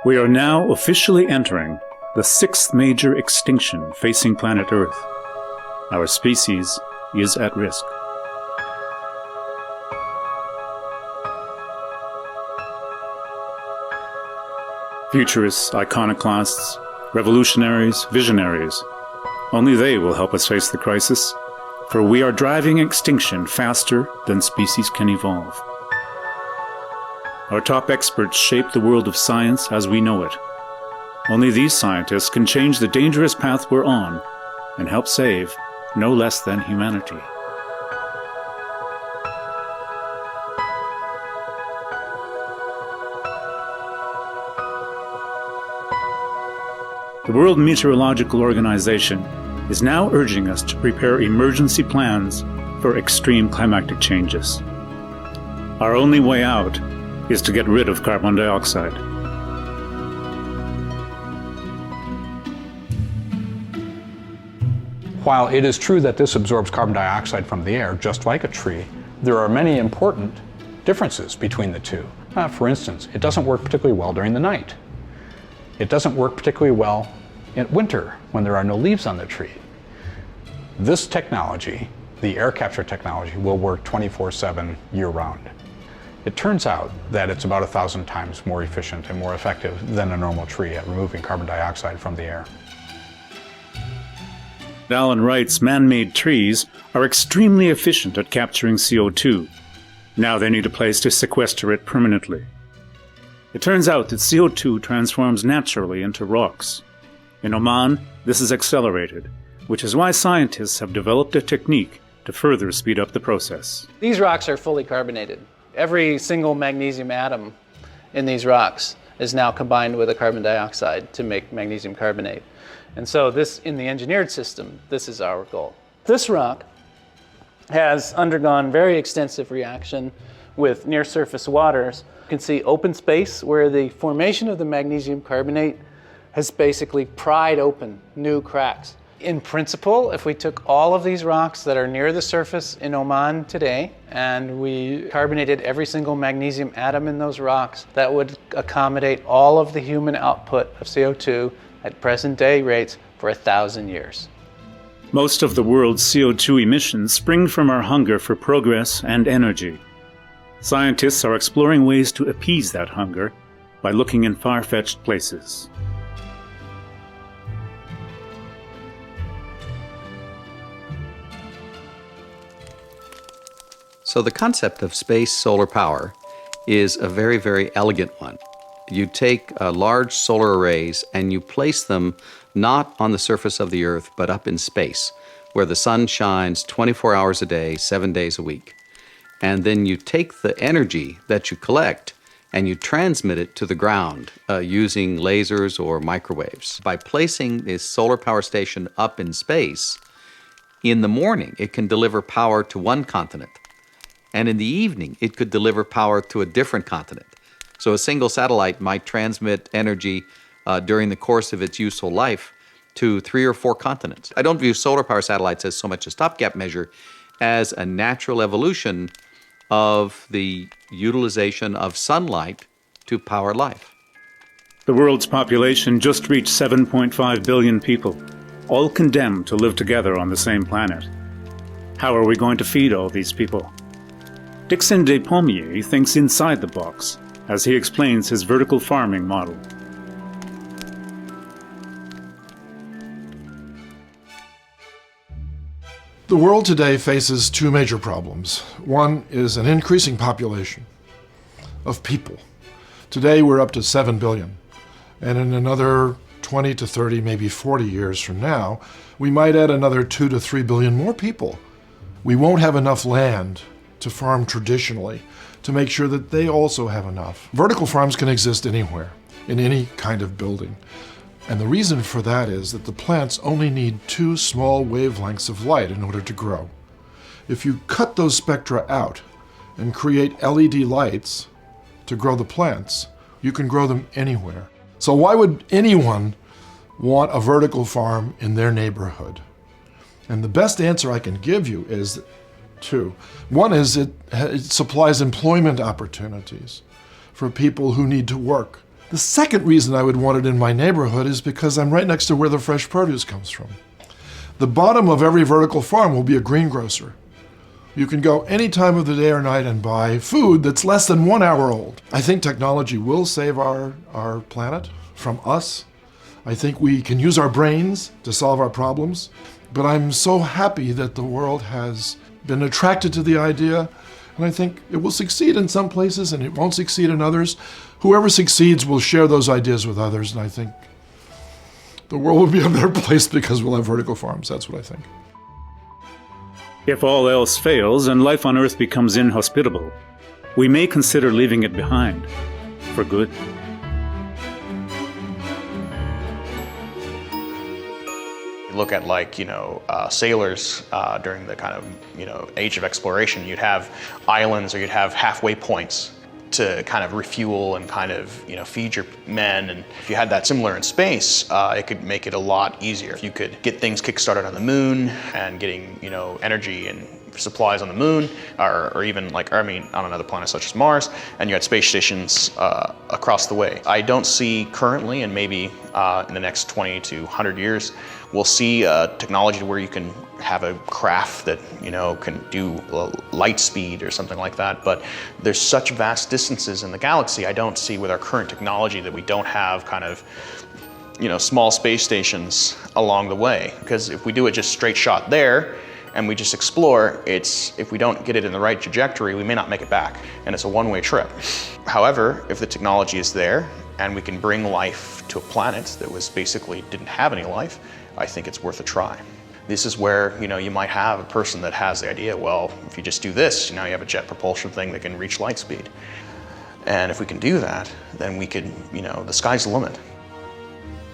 We are now officially entering the sixth major extinction facing planet Earth. Our species is at risk. Futurists, iconoclasts, revolutionaries, visionaries, only they will help us face the crisis, for we are driving extinction faster than species can evolve. Our top experts shape the world of science as we know it. Only these scientists can change the dangerous path we're on and help save no less than humanity. The World Meteorological Organization is now urging us to prepare emergency plans for extreme climatic changes. Our only way out is to get rid of carbon dioxide. While it is true that this absorbs carbon dioxide from the air, just like a tree, there are many important differences between the two. For instance, it doesn't work particularly well during the night. It doesn't work particularly well in winter when there are no leaves on the tree. This technology, the air capture technology, will work 24/7 year-round. It turns out that it's about 1,000 times more efficient and more effective than a normal tree at removing carbon dioxide from the air. Alan Wright's man-made trees are extremely efficient at capturing CO2. Now they need a place to sequester it permanently. It turns out that CO2 transforms naturally into rocks. In Oman, this is accelerated, which is why scientists have developed a technique to further speed up the process. These rocks are fully carbonated. Every single magnesium atom in these rocks is now combined with a carbon dioxide to make magnesium carbonate. And so this, in the engineered system, this is our goal. This rock has undergone very extensive reaction with near-surface waters. You can see open space where the formation of the magnesium carbonate has basically pried open new cracks. In principle, if we took all of these rocks that are near the surface in Oman today and we carbonated every single magnesium atom in those rocks, that would accommodate all of the human output of CO2 at present day rates for 1,000 years. Most of the world's CO2 emissions spring from our hunger for progress and energy. Scientists are exploring ways to appease that hunger by looking in far-fetched places. So the concept of space solar power is a very, very elegant one. You take large solar arrays and you place them not on the surface of the Earth, but up in space, where the sun shines 24 hours a day, 7 days a week. And then you take the energy that you collect and you transmit it to the ground using lasers or microwaves. By placing this solar power station up in space, in the morning it can deliver power to one continent. And in the evening, it could deliver power to a different continent. So a single satellite might transmit energy during the course of its useful life to 3 or 4 continents. I don't view solar power satellites as so much a stopgap measure as a natural evolution of the utilization of sunlight to power life. The world's population just reached 7.5 billion people, all condemned to live together on the same planet. How are we going to feed all these people? Dixon Despommier thinks inside the box as he explains his vertical farming model. The world today faces 2 major problems. One is an increasing population of people. Today we're up to 7 billion, and in another 20 to 30, maybe 40 years from now, we might add another 2 to 3 billion more people. We won't have enough land to farm traditionally to make sure that they also have enough. Vertical farms can exist anywhere, in any kind of building. And the reason for that is that the plants only need 2 small wavelengths of light in order to grow. If you cut those spectra out and create LED lights to grow the plants, you can grow them anywhere. So why would anyone want a vertical farm in their neighborhood? And the best answer I can give you is 2. One is it supplies employment opportunities for people who need to work The second reason I would want it in my neighborhood is because I'm right next to where the fresh produce comes from. The bottom of every vertical farm will be a greengrocer. You can go any time of the day or night and buy food that's less than 1 hour old. I think technology will save our planet from us. I think we can use our brains to solve our problems. But I'm so happy that the world has been attracted to the idea, and I think it will succeed in some places and it won't succeed in others. Whoever succeeds will share those ideas with others, and I think the world will be a better place because we'll have vertical farms. That's what I think. If all else fails and life on Earth becomes inhospitable, we may consider leaving it behind for good. You look at sailors during the kind of, age of exploration, you'd have islands or you'd have halfway points to kind of refuel and kind of, feed your men. And if you had that similar in space, it could make it a lot easier. If you could get things kickstarted on the moon and getting, energy and supplies on the moon, or even on another planet such as Mars, and you had space stations across the way. I don't see currently, and maybe in the next 20 to 100 years, we'll see technology where you can have a craft that can do light speed or something like that. But there's such vast distances in the galaxy. I don't see with our current technology that we don't have kind of small space stations along the way. Because if we do it just straight shot there, and we just explore, if we don't get it in the right trajectory, we may not make it back, and it's a one-way trip. However, if the technology is there and we can bring life to a planet that didn't have any life, I think it's worth a try. This is where you might have a person that has the idea, well, if you just do this, you have a jet propulsion thing that can reach light speed. And if we can do that, then we could, the sky's the limit.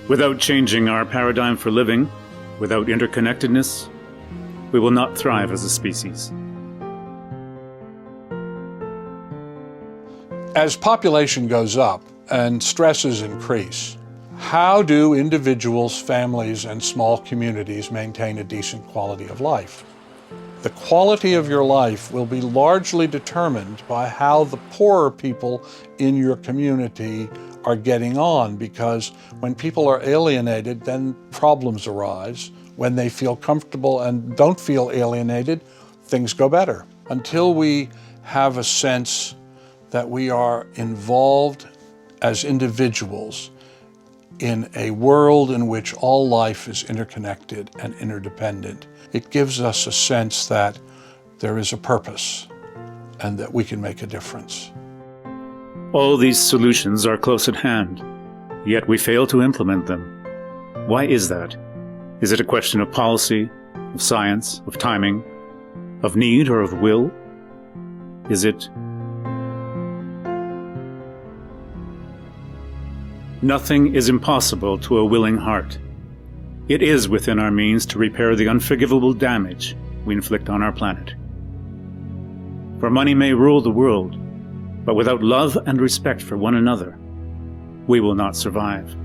Without changing our paradigm for living, without interconnectedness, we will not thrive as a species. As population goes up and stresses increase, how do individuals, families, and small communities maintain a decent quality of life? The quality of your life will be largely determined by how the poorer people in your community are getting on, because when people are alienated, then problems arise. When they feel comfortable and don't feel alienated, things go better. Until we have a sense that we are involved as individuals in a world in which all life is interconnected and interdependent, it gives us a sense that there is a purpose and that we can make a difference. All these solutions are close at hand, yet we fail to implement them. Why is that? Is it a question of policy, of science, of timing, of need, or of will? Is it? Nothing is impossible to a willing heart. It is within our means to repair the unforgivable damage we inflict on our planet. For money may rule the world, but without love and respect for one another, we will not survive.